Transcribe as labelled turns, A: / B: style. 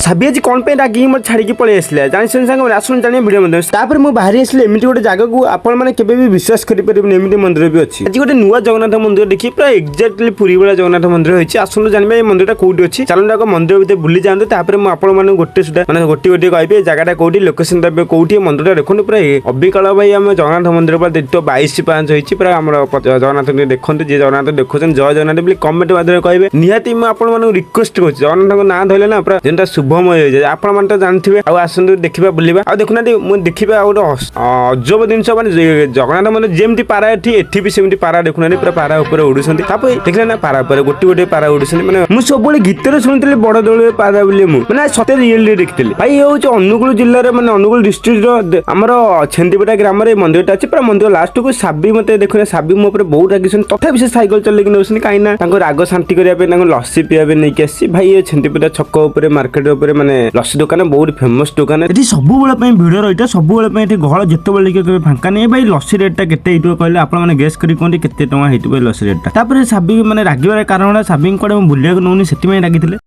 A: साबी आज कौन पे रागी मत छाड़ी पळै आसले जानि संग आसुन जानि वीडियो मंदिर तापर मु बाहरी आसले एमिति गोटे जागा को आपण माने केबे भी विश्वास करि परिबे एमिति मंदिर भी अछि आज गोटे नुवा जगन्नाथ मंदिर देखि पूरा एक्जेक्टली पुरी वाला जगन्नाथ मंदिर होइछि आसुन जानिबे ए मंदिरटा कोउडी अछि चलन जाको मंदिर भीतर बुली जांदो तापर मु आपण माने गोटे सुदा माने गोटी गोटी कहबे जागाटा कोउडी लोकेशन देबे कोउठी मंदिरटा देखुन पूरा अबिकल भाई हम जगन्नाथ मंदिर पर देखतो 22:05 होइछि पूरा हमर जगन्नाथ देखंतु जे जगन्नाथ देखुछन जय जगन्नाथ बोली कमेंट माध्यम कहबे निहाती मु आपण माने रिक्वेस्ट करछि जगन्नाथ को ना धइले ना पूरा जेंटा शुभमय होय जाय आपण माने त जानथिबे आ आसंतु देखिबा बुलिबा आ देखुना मु देखिबा आ अजब जिनस माने जगन्नाथ माने जेमति पारा एठी भी सेमति पारा देखुना पूरा पारा ऊपर उडुसंती तापर देखले ना पारा ऊपर गोटी गोटी पारा उडुसंती माने मु सबले गीतरे सुनथिले बड़ दळ पारा बोली मु माने सते रियली देखथिले भाई हे होछ अनुगुल जिल्ला रे माने अनुगुल डिस्ट्रिक्ट रो हमरो छेंदीपटा ग्राम रे मंदिरटा अछि पूरा मंदिर लास्ट को साबी मते देखुना साबी मो ऊपर बहुत रागिसन तथा से साइकिल चले कि नउसनी काई ना तांको राग शांति करिया पे तांको लस्सी पिया पे नै कि आसी भाई ये छेंदीपटा छक ऊपर मार्केट ऊपर माने लस्सी दुकान बहुत फेमस दुकान एठी सब बेला पे वीडियो रहिटा सब बेला पे एठी गहळ जेते बेले के फांका नै भाई लस्सी रेटटा केते हिटो कहले आपण माने गेस करी कोंडी केते टका हिटो लस्सी रेटटा तापर साबी माने रागिबार कारण साबी कोडे बुलिया को नउनी सेति में रागिथिले।